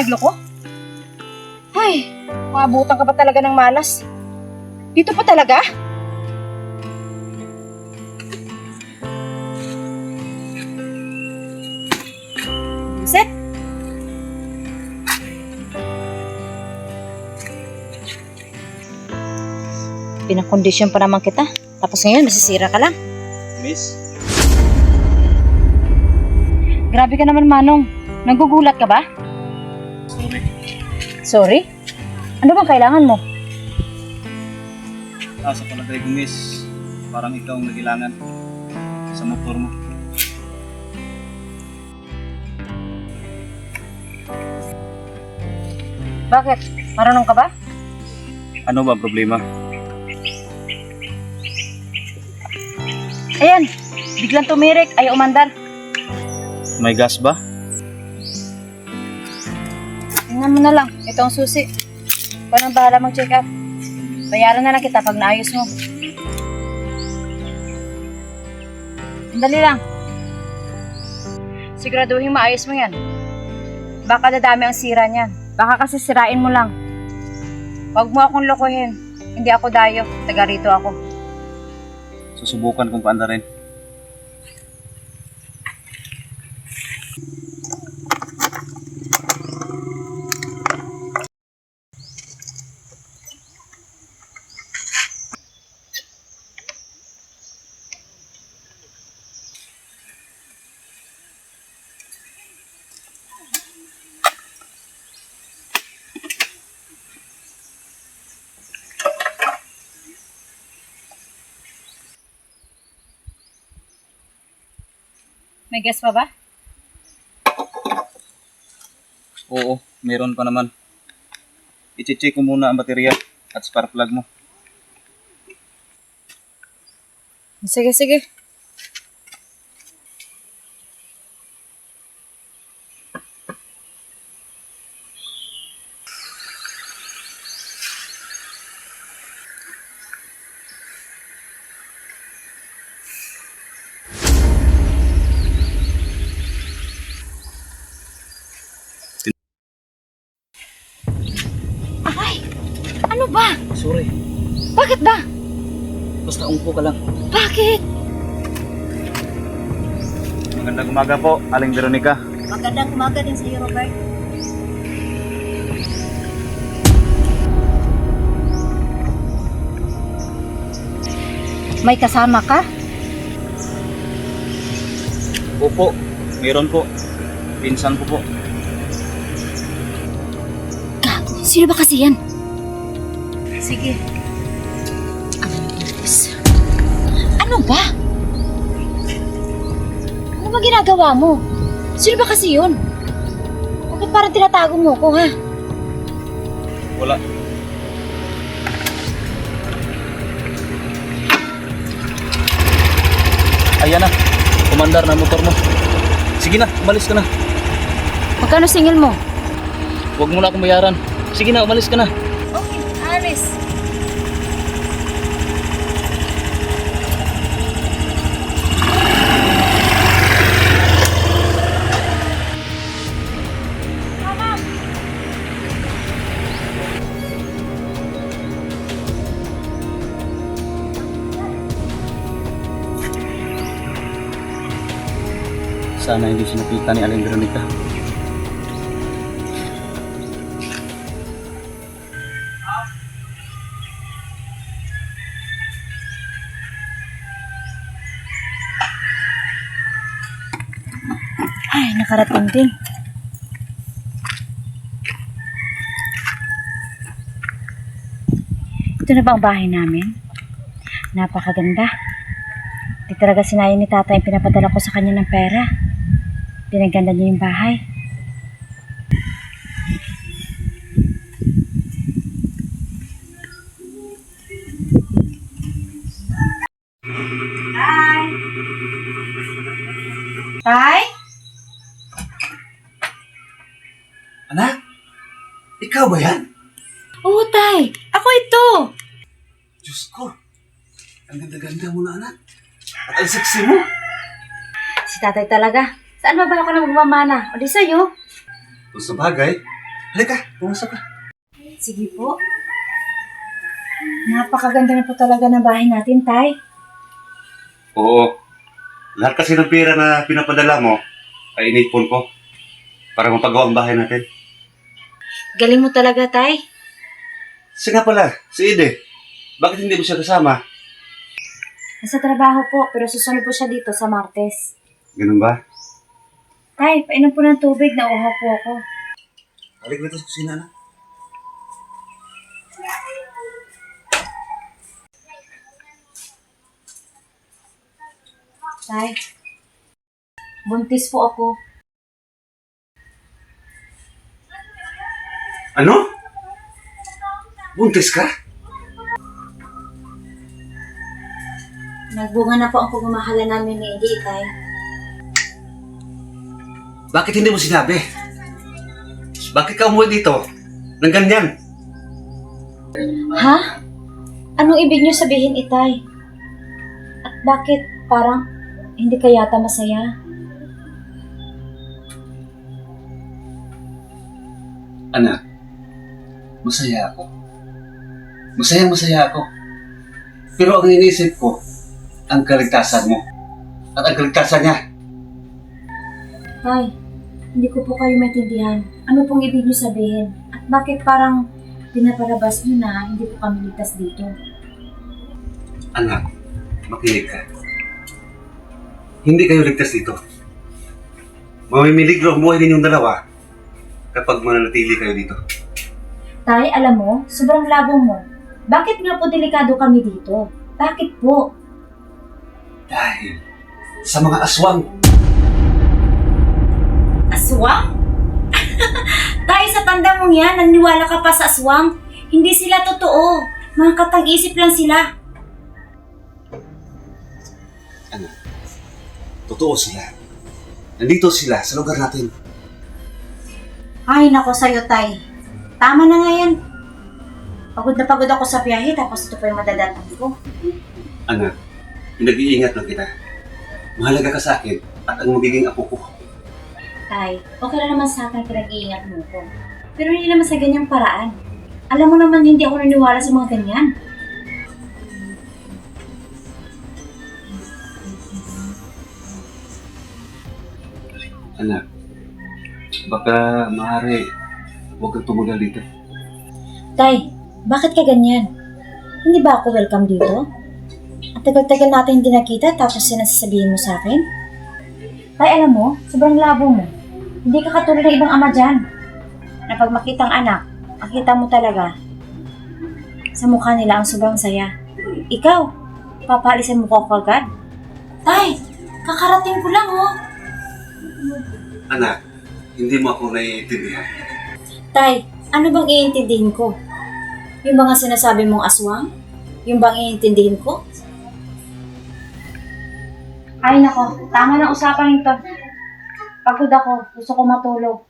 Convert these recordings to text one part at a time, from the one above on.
nagloko? Ay, maabutan ka pa talaga ng malas. Dito pa talaga? Set. Pinakondisyon pa naman kita. Tapos ngayon, masisira ka lang. Miss? Grabe ka naman, Manong. Nagugulat ka ba? Sorry. Sorry? Ano bang kailangan mo? Sa palagay ko, miss, parang ikaw ang nagilangan sa motor mo. Bakit? Marunong ka ba? Ano ba ang problema? Ayan, biglang tumirik, ay umandar. May gas ba? Tingnan mo na lang, ito ang susi. Ikaw nang bahala mag-check up. Bayaran na lang kita pag naayos mo. Dali lang. Siguraduhin maayos mo yan. Baka dadami ang sira niyan. Baka kasi sirain mo lang. Huwag mo akong lokohin. Hindi ako dayo, taga rito ako. Susubukan kong paanda rin. May gas pa ba? Oo, meron pa naman. I-check ko muna ang baterya at spark plug mo. Sige, sige. Ay! Ano ba? Sorry, Bakit ba? basta umpo ka lang. Bakit? Magandang umaga po, Aling Veronica. Magandang umaga din sa iyo, Robert. May kasama ka? Opo, meron po. Pinsan ko po. Gago, sino ba kasi yan? Sige. Ano ba? Ano ba ginagawa mo? Sino ba kasi yun? Bakit parang tinatago mo ko, ha? Wala. Ayan na, kumandar na motor mo. Sige na, umalis ka na. Magkano singil mo? Huwag mo na akong bayaran. Sige na, umalis ka na. Okay, alis. Sana hindi sinakita ni Aling Veronica. Ay, nakarating din. Ito na ba ang bahay namin? Napakaganda. Di talaga sinayin ni Tata yung pinapadala ko sa kanya ng pera. Pinaganda niya yung bahay. Hi! Tay? Anak, ikaw ba yan? Oo, Tay. Ako ito. Diyos ko, ang ganda-ganda mo na, anak. At ang sexy mo. Si Tatay talaga. Saan ba ako na magmamana? O di sa'yo? Kung sa bagay, Halika, pumasok ka. Sige po. Napakaganda na po talaga ng bahay natin, Tay. Oo. Lahat kasi ng pera na pinapadala mo ay inipon ko para mapagawa ang bahay natin. Galing mo talaga, Tay. Siya nga pala, si Ide. Bakit hindi mo siya kasama? Nasa trabaho po, pero susunod po siya dito sa Martes. Ganun ba? Tay, painom po ng tubig, nauhaw po ako. Halika dito sa kusina na. Tay, buntis po ako. Ano? Buntis ka? Nagbunga na po ang pagmamahala namin ni Indy, Tay. Bakit hindi mo sinabi? Bakit ka umuwi dito? Nang ganyan? Ha? Anong ibig niyo sabihin, Itay? At bakit parang hindi ka yata masaya? Anak, masaya ako. Masaya ako. Pero ang iniisip ko, ang kaligtasan mo. At ang kaligtasan niya. Tay, hindi ko po kayo maintindihan. Ano pong ibig niyo sabihin? At bakit parang pinapalabas niyo na hindi po kami ligtas dito? Anak, makinig ka. Hindi kayo ligtas dito. Mamimiligro ang buhay ninyong dalawa kapag mananatili kayo dito. Tay, alam mo, sobrang labo mo. Bakit nga po delikado kami dito? Bakit po? Dahil sa mga aswang. Aswang? Tay, sa tanda mong yan, naniniwala ka pa sa aswang. Hindi sila totoo. Mga katag-isip lang sila. Ano? Totoo sila. Nandito sila sa lugar natin. Ay, nako sa'yo, Tay. Tama na nga yan. Pagod na pagod ako sa biyahe, tapos ito pa yung madadatan ko. Anak, pinag-iingat lang kita. Mahalaga ka sa akin at ang magiging apo ko. Tay, okay lang naman sa akin pinag-iingat mo ko. Pero hindi naman sa ganyang paraan. Alam mo naman hindi ako naniwala sa mga ganyan. Anak, baka maaari huwag kang tumugal dito. Tay, bakit ka ganyan? Hindi ba ako welcome dito? At tagal-tagal natin hindi nakita tapos sinasabihin mo sa akin? Tay, alam mo, sobrang labo mo. Hindi ka katulad ng ibang ama dyan. Na pag makita ang anak, makita mo talaga. Sa mukha nila ang sobrang saya. Ikaw, papaalisin mo ko agad. Tay, kakarating ko lang oh. Anak, hindi mo ako naiintindihan. Tay, ano bang iintindihin ko? Yung mga sinasabi mong aswang? Yung bang iintindihin ko? Ay nako, tama na usapan ito. Pagod ako, gusto ko matulog.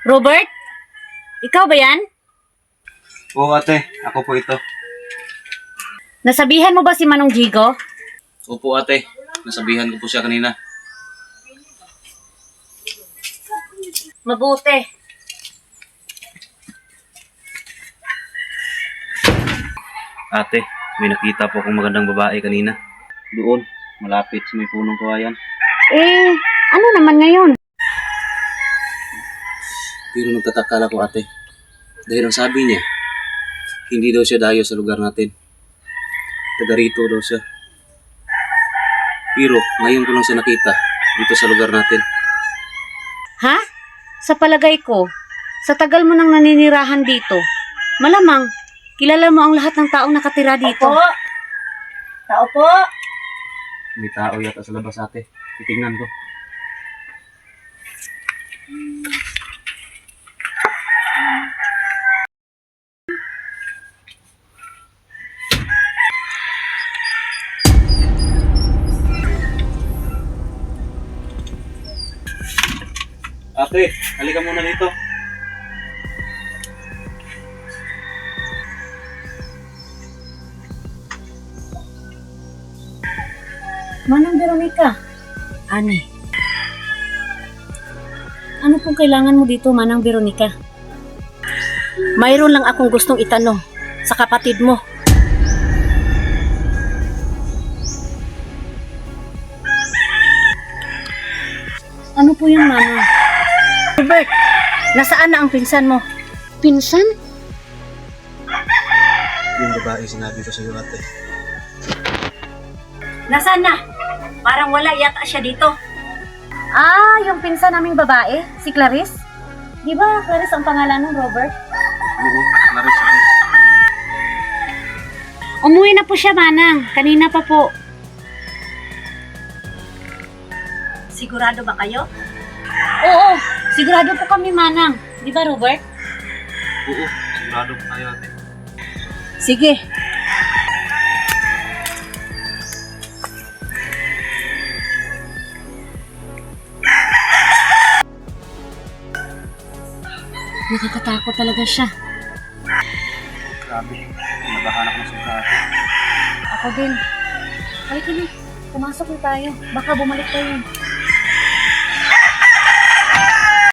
Robert? Ikaw ba yan? Oo ate, ako po ito. Nasabihan mo ba si Manong Jigo? Opo ate, nasabihan ko po siya kanina. Mabuti. Ate, may nakita po akong magandang babae kanina. Doon, malapit sa may punong kawayan. Ano naman ngayon? Pero nagtataka lang ako ate. Dahil ang sabi niya, hindi daw siya dayo sa lugar natin. Taga rito daw siya. Pero ngayon ko lang siya nakita dito sa lugar natin. Ha? Sa palagay ko, sa tagal mo nang naninirahan dito, malamang kilala mo ang lahat ng taong nakatira dito. Opo. Tao po. May tao yata sa labas ate. Titingnan ko. Ate, halika muna dito. Manang Veronica. Ani. Ano pong kailangan mo dito, Manang Veronica? Mayroon lang akong gustong itanong sa kapatid mo. Ano po yung Manang? Robert, nasaan na ang pinsan mo? Pinsan? Yung babae sinabi ko sa iyo, ate. Nasaan na? Parang wala yata siya dito. Ah, yung pinsan naming babae, si Clarice? Di ba Clarice ang pangalan ng Robert? Oo, Clarice, ate. Umuwi na po siya, Manang. Kanina pa po. Sigurado ba kayo? Oo, sigurado po kami, Manang. Di ba, Robert? Oo, sigurado po tayo, ate. Sige. Nakakatakot talaga siya. Grabe, nabahan ako ng sobra, ate. Ako din. Halika na. Pumasok na tayo. Baka bumalik pa yun.